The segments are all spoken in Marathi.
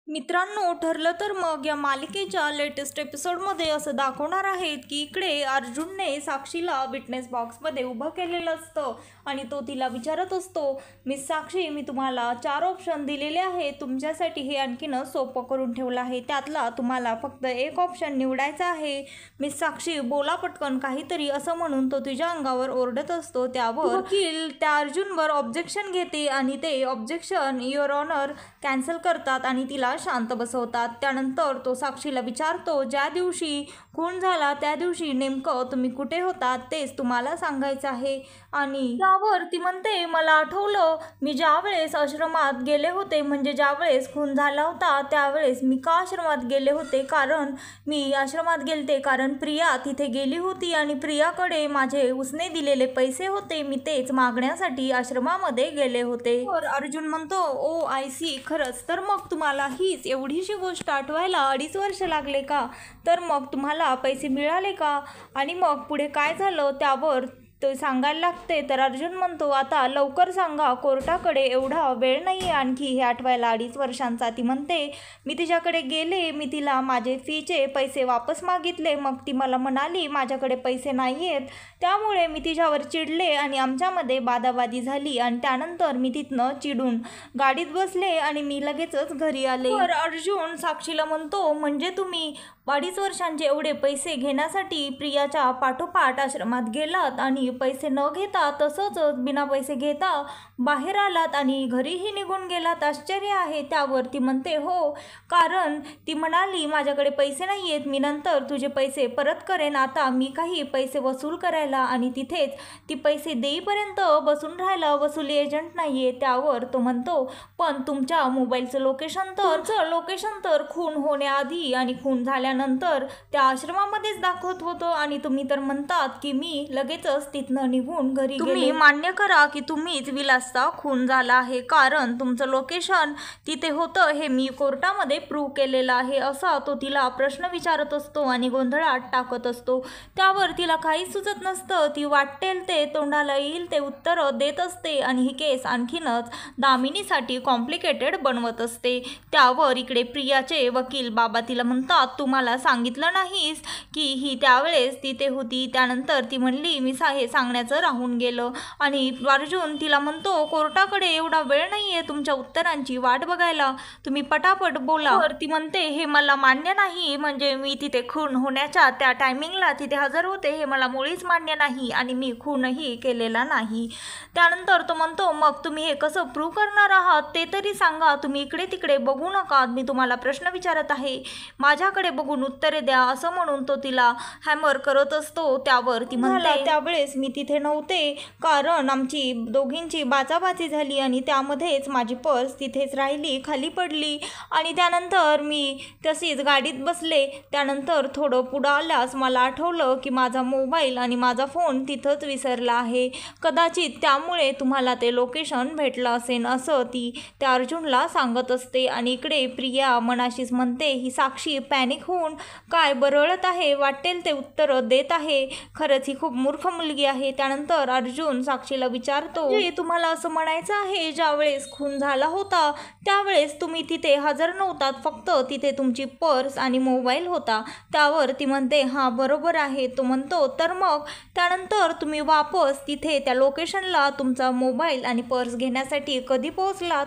मित्रांनो, ठरलं तर मग या मालिकेच्या लेटेस्ट एपिसोडमध्ये असं दाखवणार आहेत की इकडे अर्जुनने साक्षीला विटनेस बॉक्समध्ये उभं केलेलं असतं आणि तो तिला विचारत असतो, मिस साक्षी, मी तुम्हाला 4 ऑप्शन दिलेले आहे, तुमच्यासाठी हे आणखीन सोपं करून ठेवलं आहे, त्यातला तुम्हाला फक्त एक ऑप्शन निवडायचा आहे. मिस साक्षी, बोला पटकन काहीतरी, असं म्हणून तो तिच्या अंगावर ओरडत असतो. त्यावर वकील त्या अर्जुनवर ऑब्जेक्शन घेते आणि ते ऑब्जेक्शन युअर ऑनर कॅन्सल करतात आणि तिला शांत बसवतात. त्यानंतर तो साक्षीला विचारतो, ज्या दिवशी खून झाला त्या दिवशी नेमकं तुम्ही कुठे होतात तेच तुम्हाला सांगायचं आहे. आणि त्यावर ती म्हणते, मला आठवलं, मी ज्या वेळेस आश्रमात गेले होते, म्हणजे ज्या वेळेस खून झाला होता त्यावेळेस मी का आश्रमात गेले होते, कारण मी आश्रमात गेलते कारण प्रिया तिथे गेली होती आणि प्रियाकडे माझे उसने दिलेले पैसे होते, मी तेच मागण्यासाठी आश्रमामध्ये गेले होते. तर अर्जुन म्हणतो, ओ आय सी, खरंच तर मग तुम्हाला हीच एवढीशी गोष्ट आठवायला 2.5 वर्ष लागले का? तर मग तुम्हाला पैसे मिळाले का? आणि मग पुढे काय झालं त्यावर तो सांगायला लागते. तर अर्जुन म्हणतो, आता लवकर सांगा, कोर्टाकडे एवढा वेळ नाही आहे आणखी हे आठवायला 2.5 वर्षांचा. ती म्हणते, मी तिच्याकडे गेले, मी तिला माझे फीचे पैसे वापस मागितले, मग ती मला म्हणाली माझ्याकडे पैसे नाही आहेत, त्यामुळे मी तिच्यावर चिडले आणि आमच्यामध्ये बादाबादी झाली आणि त्यानंतर मी तिथनं चिडून गाडीत बसले आणि मी लगेचच घरी आले. तर अर्जुन साक्षीला म्हणतो, म्हणजे तुम्ही 2.5 वर्षांचे एवढे पैसे घेण्यासाठी प्रियाच्या पाठोपाठ आश्रमात गेलात आणि पैसे न घेता तसंच बिना पैसे घेता बाहेर आलात आणि घरीही निघून गेलात, आश्चर्य आहे. त्यावर ती म्हणते, हो, कारण ती म्हणाली माझ्याकडे पैसे नाही आहेत, मी नंतर तुझे पैसे परत करेन, आता मी काही पैसे वसूल करायला आणि तिथेच ती पैसे देईपर्यंत बसून राहायला वसुली एजंट नाही आहे. त्यावर तो म्हणतो, पण तुमच्या मोबाईलचं लोकेशन तर खून होण्याआधी आणि खून झाल्यानंतर त्या आश्रमामध्येच दाखवत होतं आणि तुम्ही तर म्हणतात की मी लगेचच तिथनं निघून घरी गेले. तुम्ही मान्य करा की तुम्हीच विलासचा खून झाला आहे, कारण तुमचं लोकेशन तिथे होतं हे मी कोर्टामध्ये प्रूव्ह केलेलं आहे, असा तो तिला प्रश्न विचारत असतो आणि गोंधळात टाकत असतो. त्यावर तिला काही सुचत नसतं, ती वाटेल ते तोंडाला येईल ते उत्तरं देत असते आणि ही केस आणखीनच दामिनीसाठी कॉम्प्लिकेटेड बनवत असते. त्यावर इकडे प्रियाचे वकील बाबा तिला म्हणतात, तू मला सांगितलं नाहीस की ही त्यावेळेस तिथे होती. त्यानंतर ती म्हणली, मी हे सांगण्याचं राहून गेलं. आणि अर्जुन तिला म्हणतो, कोर्टाकडे एवढा वेळ नाही आहे तुमच्या उत्तरांची वाट बघायला, तुम्ही पटापट बोला. तर ती म्हणते, हे मला मान्य नाही, म्हणजे मी तिथे खून होण्याच्या त्या टायमिंगला तिथे हजर होते हे मला मुळीच मान्य नाही आणि मी खूनही केलेला नाही. त्यानंतर तो म्हणतो, मग तुम्ही हे कसं प्रूव्ह करणार आहात ते तरी सांगा, तुम्ही इकडे तिकडे बघू नका, मी तुम्हाला प्रश्न विचारत आहे, माझ्याकडे बघून उत्तरे द्या, असं म्हणून तो तिला हॅमर करत असतो. त्यावर ती म्हणते, त्यावेळेस मी तिथे नव्हते कारण आमची दोघींची बाचाबाची झाली आणि त्यामध्येच माझी पर्स तिथेच राहिली, खाली पडली आणि त्यानंतर मी तशीच गाडीत बसले. त्यानंतर थोडं पुढं आल्यास मला आठवलं की माझा मोबाईल आणि माझा फोन तिथंच विसरला आहे, कदाचित त्यामुळे तुम्हाला ते लोकेशन भेटलं असेल, असं ती त्या अर्जुनला सांगत असते. आणि इकडे प्रिया मनाशीच म्हणते, ही साक्षी पॅनिक होऊन काय बरळत आहे, वाटेल ते उत्तरं देत आहे, खरंच ही खूप मूर्ख मुलगी आहे. त्यानंतर अर्जुन साक्षीला विचारतो, तुम्हाला असं म्हणायचं आहे ज्यावेळेस खून झाला होता त्यावेळेस तुम्ही तिथे हजर नव्हतात, फक्त तिथे तुमची पर्स आणि मोबाईल होता. त्यावर ती म्हणते, हां बरोबर आहे. तो म्हणतो, तर मग त्यानंतर तुम्ही वापस तिथे त्या लोकेशनला तुमचा मोबाईल आणि पर्स घेण्यासाठी कधी पोहोचलात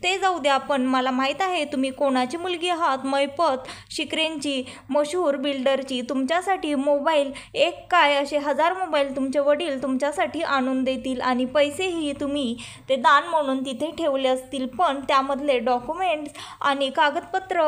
ते जाऊ द्या, पण मला माहीत आहे तुम्ही कोणाची मुलगी आहात, मैपत शिकरेंची, मशहूर बिल्डरची. तुमच्यासाठी मोबाईल एक काय असे 1000 मोबाईल तुमचे वडील तुमच्यासाठी आणून देतील आणि पैसेही तुम्ही ते दान म्हणून तिथे ठेवले असतील, पण त्यामधले डॉक्युमेंट्स आणि कागदपत्र,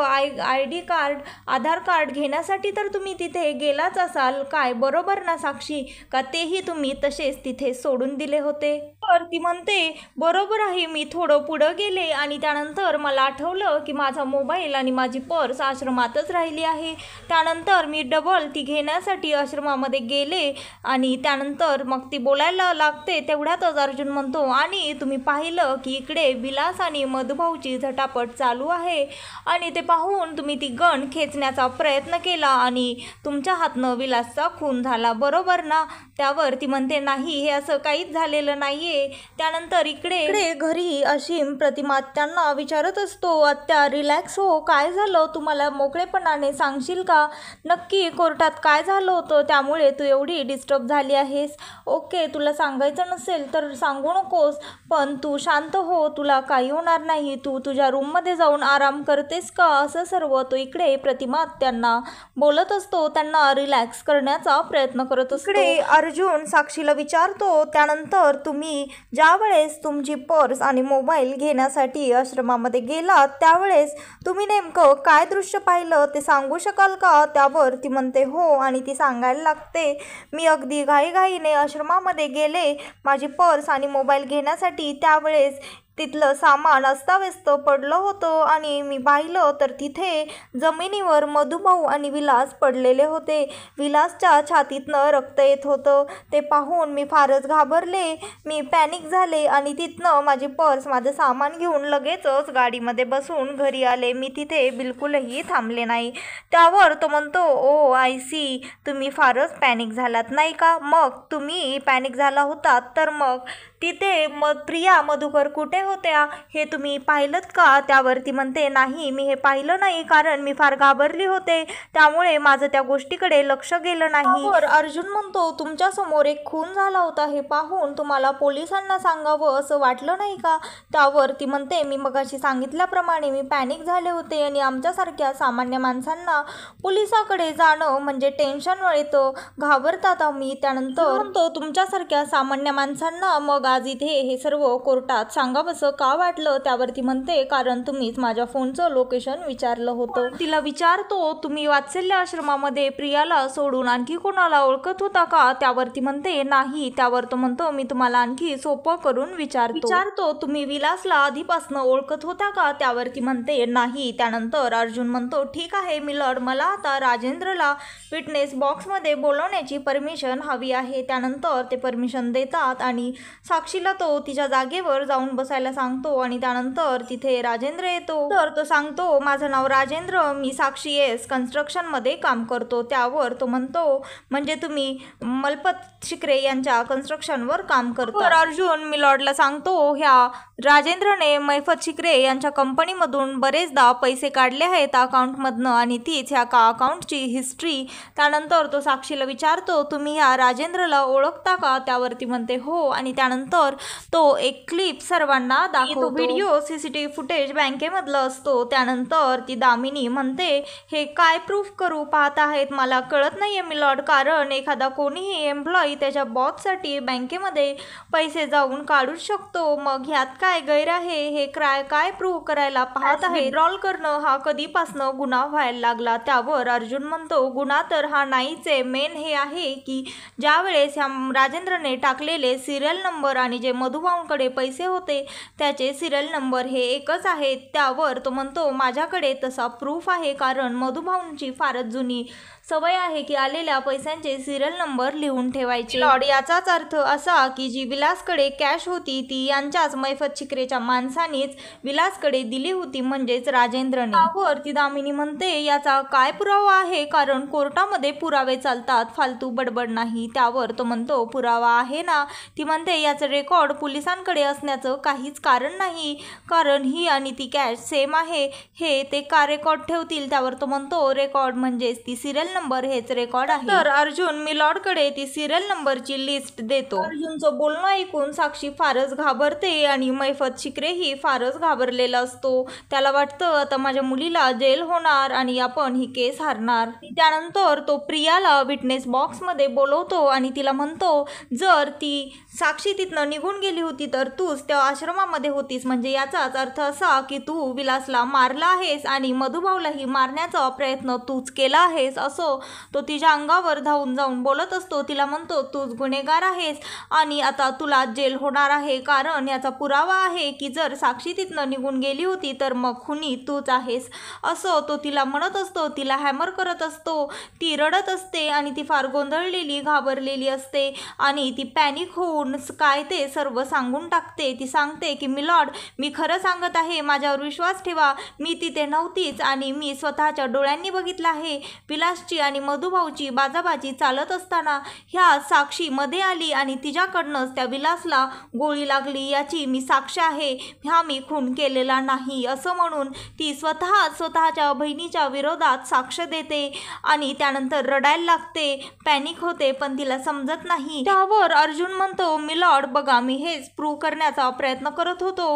ID कार्ड, आधार कार्ड घेण्यासाठी तर तुम्ही तिथे गेलाच असाल काय, बरोबर ना साक्षी, का तेही तुम्ही तसेच तिथे सोडून दिले होते? तर ती म्हणते, बरोबर आहे, मी थोडं पुढं गेले आणि त्यानंतर मला आठवलं की माझा मोबाईल आणि माझी पर्स आश्रमातच राहिली आहे. त्यानंतर मी डबल ती घेण्यासाठी आश्रमामध्ये गेले आणि त्यानंतर मग ती बोलायला लागते. तेवढ्यातच अर्जुन म्हणतो, आणि तुम्ही पाहिलं की इकडे विलास आणि मधुभाऊची झटापट चालू आहे आणि ते पाहून तुम्ही ती गन खेचण्याचा प्रयत्न केला आणि तुमच्या हातनं विलासचा खून झाला, बरोबर ना? त्यावर ती म्हणते, नाही, हे असं काहीच झालेलं नाही आहे, आहे. त्यानंतर इकडे घरी अशीम प्रतिमा त्यांना विचारत असतो, आत्या रिलॅक्स हो, काय झालं, तुम्हाला मोकळेपणाने सांगशील का, नक्की कोर्टात काय झालं होतं त्यामुळे तू एवढी डिस्टर्ब झाली आहेस. ओके, तुला सांगायचं नसेल तर सांगू नकोस, पण तू शांत हो, तुला काही होणार नाही, तू तुझ्या रूममध्ये जाऊन आराम करतेस का, असं सर्व तो इकडे प्रतिमा त्यांना बोलत असतो, त्यांना रिलॅक्स करण्याचा प्रयत्न करत असतो. इकडे अर्जुन साक्षीला विचारतो, त्यानंतर तुम्ही ज्या वेळेस तुमची पर्स आणि मोबाईल घेण्यासाठी आश्रमामध्ये गेलात त्यावेळेस तुम्ही नेमकं काय दृश्य पाहिलं ते सांगू शकाल का. त्यावर ती म्हणते हो, आणि ती सांगायला लागते, मी अगदी घाईघाईने आश्रमामध्ये गेले माझी पर्स आणि मोबाईल घेण्यासाठी. त्यावेळेस तिथलं सामान अस्ताव्यस्त पडलं होतं आणि मी पाहिलं तर तिथे जमिनीवर मधुभाऊ आणि विलास पडलेले होते. विलासच्या छातीतनं रक्त येत होतं. ते पाहून मी फारच घाबरले, मी पॅनिक झाले आणि तिथनं माझी पर्स माझं सामान घेऊन लगेचच गाडीमध्ये बसून घरी आले. मी तिथे बिलकुलही थांबले नाही. त्यावर तो म्हणतो, ओ आय सी, तुम्ही फारच पॅनिक झालात नाही का. मग तुम्ही पॅनिक झाला होतात तर मग तिथे प्रिया मधुकर कुठे होत्या हे तुम्ही पाहिलं का. त्यावरती म्हणते, नाही, मी हे पाहिलं नाही, कारण मी फार घाबरली होते, त्यामुळे माझं त्या गोष्टीकडे लक्ष गेलं नाही. अर्जुन म्हणतो, तुमच्या समोर एक खून झाला होता हे पाहून तुम्हाला पोलिसांना सांगावं असं वाटलं नाही का. त्यावर ती म्हणते, मी मगाशी सांगितल्याप्रमाणे मी पॅनिक झाले होते आणि आमच्यासारख्या सामान्य माणसांना पोलिसाकडे जाणं म्हणजे टेन्शन येतं, घाबरतात आम्ही. त्यानंतर म्हणतो, तुमच्यासारख्या सामान्य माणसांना मग आज इथे हे सर्व कोर्टात सांगावंसं का वाटलं. त्यावरती म्हणते, कारण तुम्हीच माझ्या फोनचं लोकेशन विचारलं होतं. तिला विचारतो, तुम्ही वात्सल्य आश्रमामध्ये प्रियाला सोडून आणखी कोणाला ओळखत होता का. त्यावरती म्हणते, नाही. त्यावर तो म्हणतो, मी तुम्हाला आणखी सोपं करून विचारतो, तुम्ही विलासला आधीपासून ओळखत होता का. त्यावरती म्हणते, नाही. त्यानंतर अर्जुन म्हणतो, ठीक आहे मिलॉर्ड, मला आता राजेंद्रला विटनेस बॉक्समध्ये बोलवण्याची परमिशन हवी आहे. त्यानंतर ते परमिशन देतात आणि साक्षीला तो तिच्या जागेवर जाऊन बसायला सांगतो आणि त्यानंतर तिथे राजेंद्र येतो. तर तो सांगतो, माझं नाव राजेंद्र, मी साक्षी एस कन्स्ट्रक्शनमध्ये काम करतो. त्यावर तो म्हणतो, म्हणजे तुम्ही मलपत शिकरे यांच्या कन्स्ट्रक्शनवर काम करतो. तर अर्जुन मिलॉर्डला सांगतो, ह्या राजेंद्रने मैफत शिकरे यांच्या कंपनीमधून बरेचदा पैसे काढले आहेत अकाउंटमधनं आणि तीच ह्या अकाउंटची हिस्ट्री. त्यानंतर तो साक्षीला विचारतो, तुम्ही ह्या राजेंद्रला ओळखता का. त्यावरती म्हणते, हो. आणि त्यानंतर तो एक क्लिप सर्वांना दाखवतो. व्हिडिओ सीसीटीव्ही फुटेज बँकेमधलं असतो. त्यानंतर ती दामिनी म्हणते, हे काय प्रूफ करू पाहत आहेत, मला कळत नाहीये मिलॉर्ड, कारण एखादा कोणीही एम्प्लॉई त्याच्या बॉससाठी बँकेमध्ये पैसे जाऊन काढू शकतो, मग ह्यात काय गैर आहे, हे काय प्रूव्ह करायला पाहत आहे. विड्रॉल करणं हा कधीपासनं गुन्हा व्हायला लागला. त्यावर अर्जुन म्हणतो, गुन्हा तर हा नाहीच आहे, मेन हे आहे की ज्या वेळेस ह्या राजेंद्रने टाकलेले सिरियल नंबर आणि जे मधुभाऊंकडे पैसे होते त्याचे सिरियल नंबर हे एकच आहेत. त्यावर तो म्हणतो, माझ्याकडे तसा प्रूफ आहे, कारण मधुभाऊंची फारच जुनी सवय आहे की आलेल्या पैशांचे सिरियल नंबर लिहून ठेवायचे. लॉर्ड, याचाच अर्थ असा की जी विलासकडे कॅश होती ती यांच्याच मैफत शिकरेच्या माणसानेच विलासकडे दिली होती, म्हणजेच राजेंद्रने. त्यावर ती दामिनी म्हणते, याचा काय पुरावा आहे, कारण कोर्टामध्ये पुरावे चालतात, फालतू बडबड नाही. त्यावर तो म्हणतो, पुरावा आहे ना. ती म्हणते, याचं रेकॉर्ड पोलिसांकडे असण्याचं काहीच कारण नाही, कारण ही आणि ती कॅश सेम आहे, हे ते का रेकॉर्ड ठेवतील. त्यावर तो म्हणतो, रेकॉर्ड म्हणजेच ती सिरियल नंबर हेच रेकॉर्ड आहे. तर अर्जुन मिलॉर्डकडे ती सिरियल नंबरची लिस्ट देतो. अर्जुनचं बोलणं ऐकून साक्षी फारच घाबरते आणि मैफत शिकरेही फारच घाबरलेला असतो. त्याला वाटतं, आता माझ्या मुलीला जेल होणार आणि आपण ही केस हारणार. त्यानंतर तो प्रियाला विटनेस बॉक्समध्ये बोलवतो आणि तिला म्हणतो, जर ती साक्षी तिथनं निघून गेली होती तर तूच त्या आश्रमामध्ये होतीस, म्हणजे याचाच अर्थ असा की तू विलासला मारला आहेस आणि मधुभाऊलाही मारण्याचा प्रयत्न तूच केला आहेस, असं तो तिच्या अंगावर धावून जाऊन बोलत असतो. तिला म्हणतो, तूच गुन्हेगार आहेस आणि आता तुला जेल होणार आहे, कारण याचा पुरावा आहे की जर साक्षी तिथनं निघून गेली होती तर मग खुनी तूच आहेस, असं तो तिला म्हणत असतो. तिला हॅमर करत असतो. ती रडत असते आणि ती फार गोंधळलेली घाबरलेली असते आणि ती पॅनिक होऊन काय काय ते सर्व सांगून टाकते. ती सांगते की मिलॉर्ड, मी खरं सांगत आहे, माझ्यावर विश्वास ठेवा, मी तिथे नव्हतीच आणि मी स्वतःच्या डोळ्यांनी बघितलं आहे. विलासची आणि मधुभाऊची बाजाबाजी चालत असताना ह्या साक्षी मध्ये आली आणि तिच्याकडनंच त्या विलासला गोळी लागली याची मी साक्ष आहे. हा मी खून केलेला नाही असं म्हणून ती स्वतःच्या बहिणीच्या विरोधात साक्ष देते आणि त्यानंतर रडायला लागते, पॅनिक होते, पण तिला समजत नाही. त्यावर अर्जुन म्हणतो, मिलॉर्ड बघा, मी हेच प्रूव्ह करण्याचा प्रयत्न करत होतो.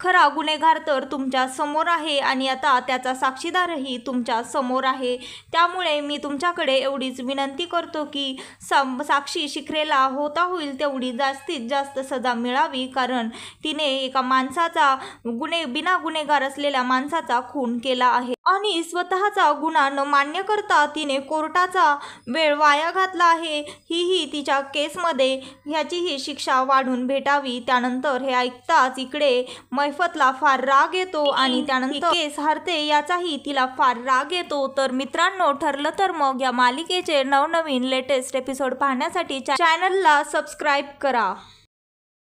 खरा गुन्हेगार तर तुमच्या समोर आहे आणि आता त्याचा साक्षीदारही तुमच्या समोर आहे. त्यामुळे मी तुमच्याकडे एवढीच विनंती करतो की साक्षी शिखरेला होता होईल तेवढी जास्तीत जास्त सजा मिळावी, कारण तिने एका माणसाचा बिना गुन्हेगार असलेल्या माणसाचा खून केला आहे आणि स्वतःचा गुन्हा न मान्य करता तिने कोर्टाचा वेळ वाया घातला आहे. ही तिच्या केसमध्ये ह्याचीही शिक्षा वाढून भेटावी. त्यानंतर हे ऐकताच इकडे मैफतला फार राग येतो आणि त्यानंतर केस हरते याचाही तिला फार राग येतो. तर मित्रांनो, ठरलं तर मग या मालिकेचे नवनवीन लेटेस्ट एपिसोड पाहण्यासाठी चॅनलला सबस्क्राईब करा.